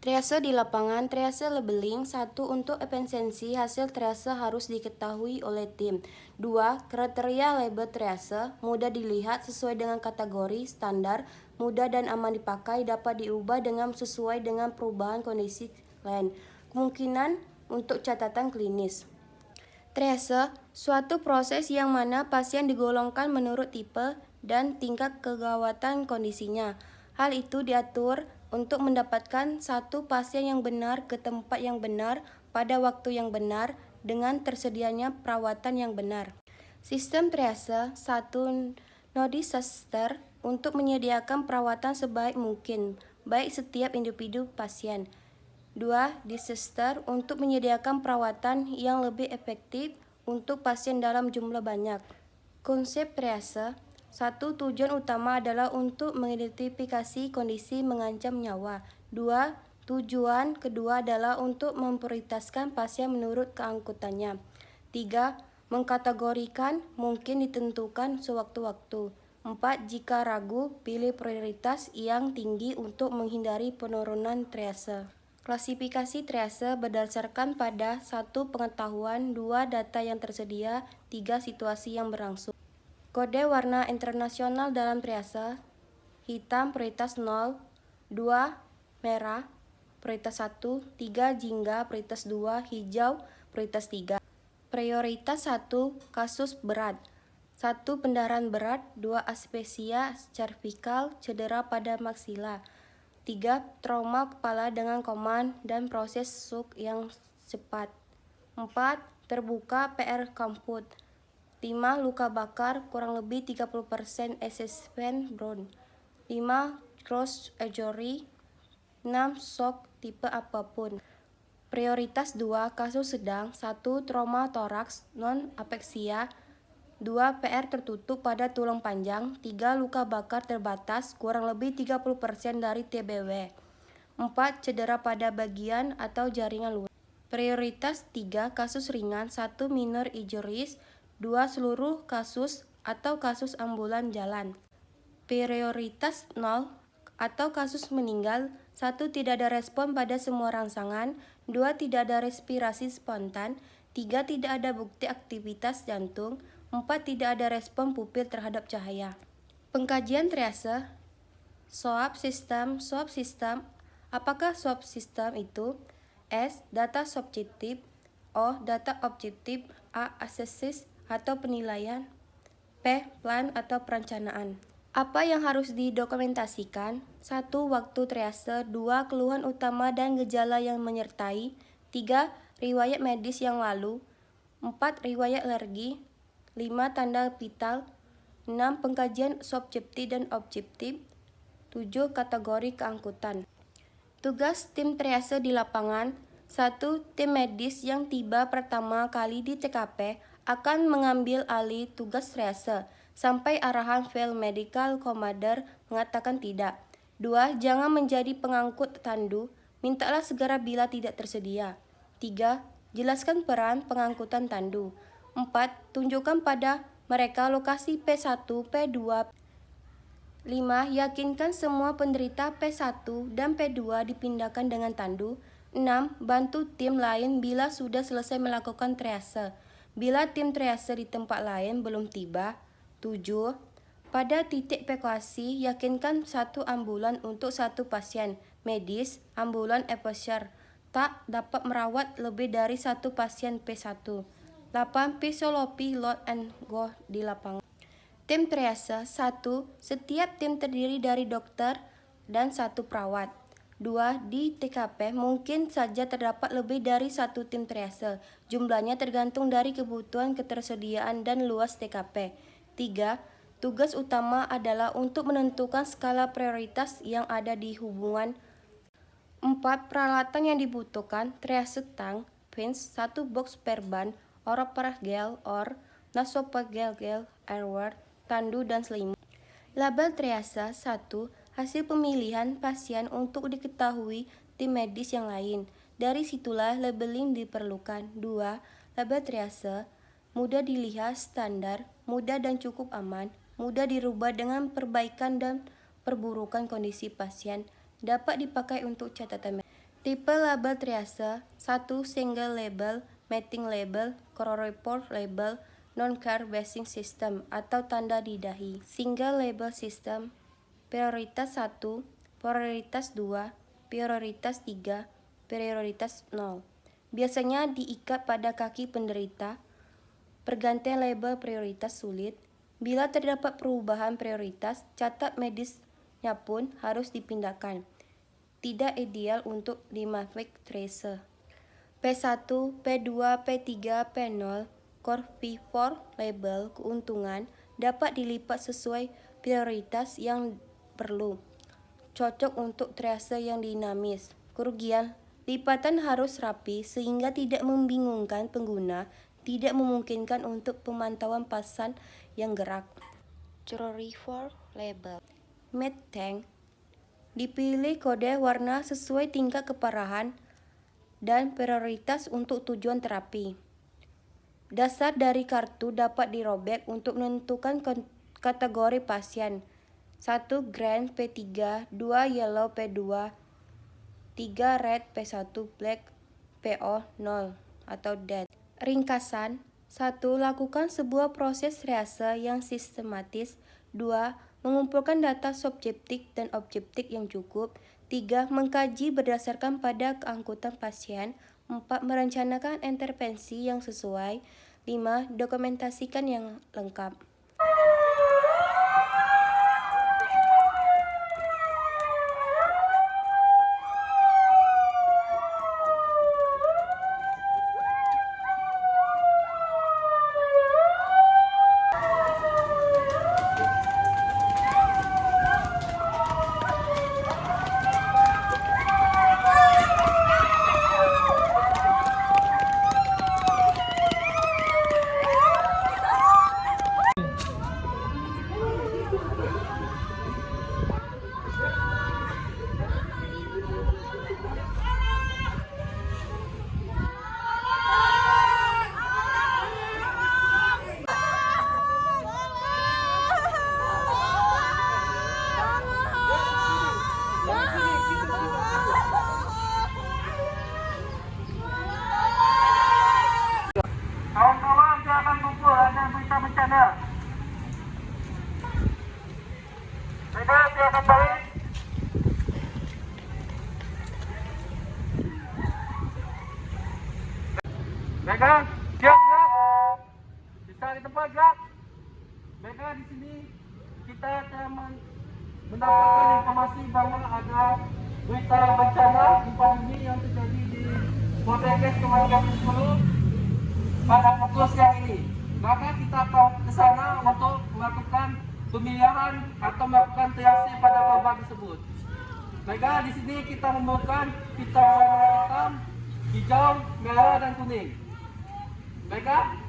Triase di lapangan, triase labeling. 1. Untuk efisiensi, hasil triase harus diketahui oleh tim. 2. Kriteria label triase, mudah dilihat sesuai dengan kategori, standar, mudah dan aman dipakai, dapat diubah dengan sesuai dengan perubahan kondisi lain. Kemungkinan untuk catatan klinis. Triase, suatu proses yang mana pasien digolongkan menurut tipe dan tingkat kegawatan kondisinya. Hal itu diatur untuk mendapatkan satu pasien yang benar ke tempat yang benar pada waktu yang benar dengan tersedianya perawatan yang benar. Sistem triase, 1. No-disaster untuk menyediakan perawatan sebaik mungkin, baik setiap individu pasien. 2. Disaster untuk menyediakan perawatan yang lebih efektif untuk pasien dalam jumlah banyak. Konsep triase, 1. Tujuan utama adalah untuk mengidentifikasi kondisi mengancam nyawa. 2. Tujuan kedua adalah untuk memprioritaskan pasien menurut keangkutannya. 3. Mengkategorikan, mungkin ditentukan sewaktu-waktu. 4. Jika ragu, pilih prioritas yang tinggi untuk menghindari penurunan triase. Klasifikasi triase berdasarkan pada 1. Pengetahuan, 2. Data yang tersedia, 3. Situasi yang berlangsung. Kode warna internasional dalam triase: hitam prioritas 0, 2 merah prioritas 1, 3 jingga prioritas 2, hijau prioritas 3. Prioritas 1 kasus berat: 1. Pendarahan berat, 2. Aspesia cervikal, cedera pada maksila, 3. Trauma kepala dengan koma dan proses shock yang cepat, 4. Terbuka PR kamput, 5. Luka bakar kurang lebih 30% assessment Brown, 5. Cross injury, 6. Shock tipe apapun. Prioritas 2 kasus sedang: 1. Trauma toraks non-apeksia, 2. PR tertutup pada tulang panjang, 3. Luka bakar terbatas kurang lebih 30% dari TBW, 4. Cedera pada bagian atau jaringan luar. Prioritas 3 kasus ringan: 1. Minor injuries, 2. Seluruh kasus atau kasus ambulan jalan. Prioritas 0 atau kasus meninggal: 1. Tidak ada respon pada semua rangsangan, 2. Tidak ada respirasi spontan, 3. Tidak ada bukti aktivitas jantung, 4. Tidak ada respon pupil terhadap cahaya. Pengkajian triase. SWOT system. Apakah SWOT system itu? S. Data subjektif, O. Data objektif, A. Analisis atau penilaian, P. Plan atau perencanaan. Apa yang harus didokumentasikan? 1. Waktu triase, 2. Keluhan utama dan gejala yang menyertai, 3. Riwayat medis yang lalu, 4. Riwayat alergi, 5. Tanda vital, 6. Pengkajian subjektif dan objektif, 7. Kategori keangkutan. Tugas tim triase di lapangan: 1. Tim medis yang tiba pertama kali di TKP akan mengambil alih tugas triase sampai arahan Field Medical Commander mengatakan tidak. 2. Jangan menjadi pengangkut tandu, mintalah segera bila tidak tersedia. 3. Jelaskan peran pengangkutan tandu. 4. Tunjukkan pada mereka lokasi P1, P2, 5. Yakinkan semua penderita P1 dan P2 dipindahkan dengan tandu. 6. Bantu tim lain bila sudah selesai melakukan triase. Bila tim triase di tempat lain belum tiba. 7. Pada titik evakuasi, yakinkan satu ambulan untuk satu pasien medis. Ambulan evakuasi tak dapat merawat lebih dari satu pasien P1. 8. Fisiologi load and go di lapangan. Tim triase. 1. Setiap tim terdiri dari dokter dan 1 perawat. 2. Di TKP mungkin saja terdapat lebih dari 1 tim triase. Jumlahnya tergantung dari kebutuhan ketersediaan dan luas TKP. 3. Tugas utama adalah untuk menentukan skala prioritas yang ada di hubungan. 4. Peralatan yang dibutuhkan: triase tank, pinch, 1 box per ban, oropharyngeal or nasopharyngeal airway, tandu dan selimut. Label triase. 1. Hasil pemilihan pasien untuk diketahui tim medis yang lain. Dari situlah labeling diperlukan. 2. Label triase mudah dilihat, standar, mudah dan cukup aman, mudah dirubah dengan perbaikan dan perburukan kondisi pasien, dapat dipakai untuk catatan. Tipe label triase: 1. Single label, mating label, chororopore label, non-care basing system atau tanda di dahi. Single label system: prioritas 1, prioritas 2, prioritas 3, prioritas 0. Biasanya diikat pada kaki penderita. Pergantian label prioritas sulit. Bila terdapat perubahan prioritas, catat medisnya pun harus dipindahkan. Tidak ideal untuk dimafik tracer. P1, P2, P3, P0, Core P4 label keuntungan dapat dilipat sesuai prioritas yang perlu. Cocok untuk tracer yang dinamis. Kerugian: lipatan harus rapi sehingga tidak membingungkan pengguna, tidak memungkinkan untuk pemantauan pasan yang gerak. Chororopore label. Mid tank. Dipilih kode warna sesuai tingkat keparahan dan prioritas untuk tujuan terapi. Dasar dari kartu dapat dirobek untuk menentukan kategori pasien. 1. Green P3, 2. Yellow P2, 3. Red P1, Black PO 0 atau dead. Ringkasan: 1. Lakukan sebuah proses triase yang sistematis. 2. Mengumpulkan data subjektif dan objektif yang cukup. 3. Mengkaji berdasarkan pada keangkutan pasien. 4. Merencanakan intervensi yang sesuai. 5. Dokumentasikan yang lengkap. Kawan-kawan, silakan kumpul, ada berita bencana. Mereka silakan balik. Mereka siap gerak. Bisa di tempat gerak. Mereka di sini kita akan mendapatkan informasi bahwa ada berita bencana gempa bumi yang terjadi di Poltekkes Kemayoran 10 pada pukul siang ini. Maka kita akan ke sana untuk melakukan pemilihan atau melakukan triase pada korban tersebut. Maka di sini kita memerlukan pita warna hitam, hijau, merah dan kuning. Maka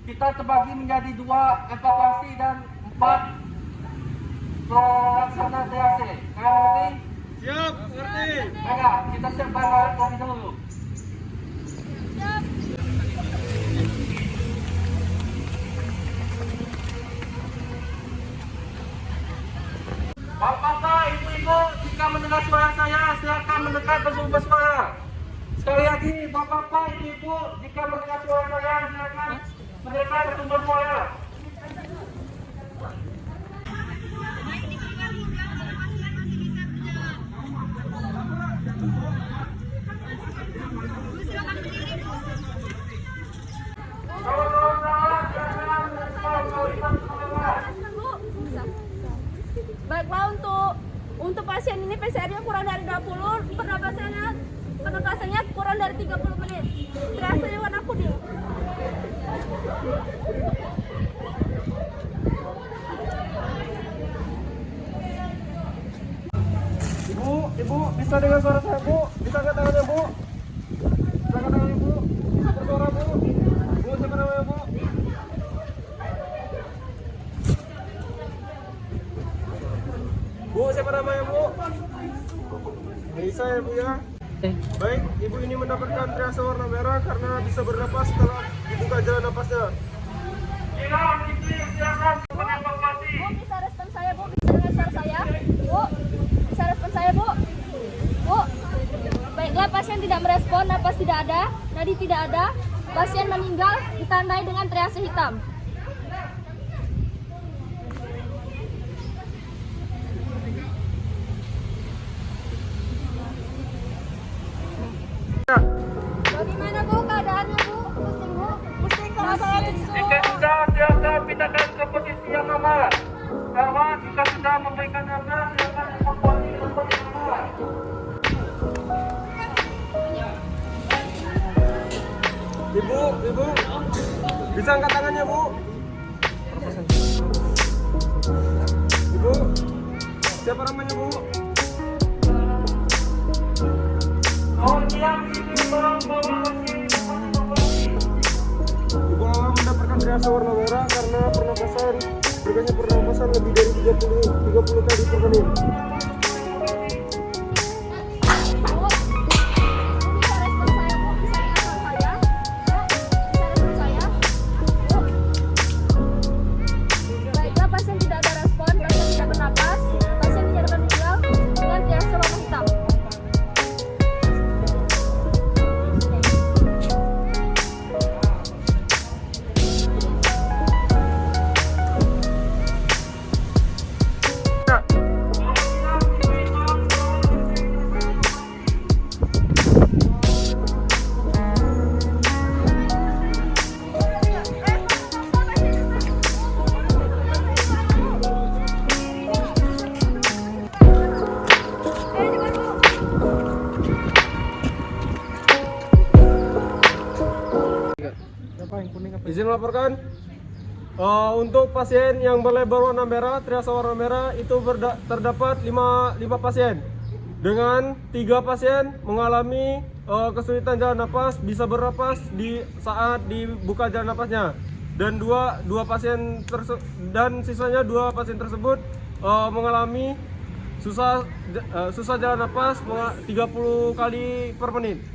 kita terbagi menjadi 2 evakuasi dan 4 pelaksana triase. Kalian mengerti? Siap, ngerti. Maka kita siapkan alat terlebih dahulu. Bapak-bapak, ibu-ibu, jika mendengar suara saya, silakan mendekat bersumber bersuara. Sekali lagi, bapak-bapak, ibu-ibu, jika mendengar suara saya, silakan mendekat bersumber suara. Baiklah, untuk pasien ini PCR-nya kurang dari 20, pernapasannya kurang dari 30 menit. Triasenya warna kuning. Ibu, bisa dengar suara saya, Bu? Bisa angkat tangannya, Bu? Bisa angkat tangannya, Bu? Bisa bersuara, Bu? Bu, siapa namanya, Bu? Bu, siapa namanya, Bu? Bisa ya, Bu ya? Baik, Ibu ini mendapatkan triase warna merah karena bisa bernapas setelah dibuka jalan napasnya. Bu, bisa respon saya, Bu? Bisa dengar suara saya? Bu, bisa respon saya, Bu? Bu, baiklah, pasien napas tidak ada, nadi tidak ada, pasien meninggal ditandai dengan triase hitam. Bagaimana Bu keadaannya Bu? Pusing Bu? Pusing kalau saya disuruh. Jika sudah silakan pindahkan ke posisi yang aman. Kawan, jika sudah memberikan nafas, silakan evakuasi ke tempat yang aman. Ibu, bisa angkat tangannya Bu? Ibu, siapa namanya Bu? Oh, siap, ini tolong bawa kaki evakuasi. Ibu Lala mendapatkan triase warna merah karena berikannya pernapasan lebih dari 30 kali per menit. Bu, bisa respon saya Bu? Bisa respon saya? Bu, bisa respon saya? Bu. Baiklah, pasien tidak ada respon, pasien tidak bernapas, pasien dinyatakan meninggal dengan triase warna hitam. Izin melaporkan. Untuk pasien yang berlabel warna merah, triase warna merah itu terdapat 5 pasien. Dengan 3 pasien mengalami kesulitan jalan napas, bisa bernapas di saat dibuka jalan napasnya. Dan dua pasien dan sisanya 2 pasien tersebut mengalami susah jalan napas 30 kali per menit.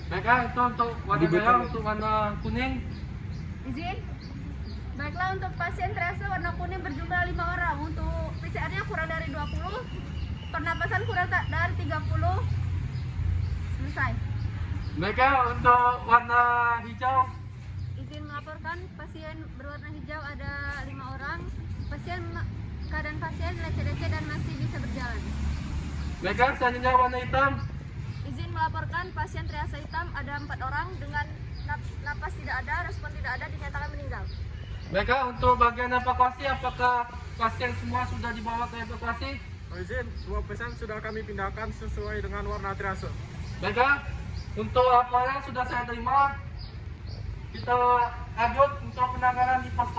Baiklah, itu untuk warna merah, untuk warna kuning. Izin. Baiklah, untuk pasien triase warna kuning berjumlah 5 orang. Untuk PCR-nya kurang dari 20, pernapasan kurang dari 30. Selesai. Baiklah, untuk warna hijau. Izin melaporkan pasien berwarna hijau ada 5 orang. Keadaan pasien lecet-lecet dan masih bisa berjalan. Baiklah, selanjutnya warna hitam. Izin melaporkan pasien triase hitam ada 4 orang dengan napas tidak ada, respon tidak ada, dinyatakan meninggal. Baiklah, untuk bagian evakuasi, apakah pasien semua sudah dibawa ke evakuasi? Izin, semua pasien sudah kami pindahkan sesuai dengan warna triase. Baiklah, untuk laporan sudah saya terima. Kita lanjut untuk penanganan di pos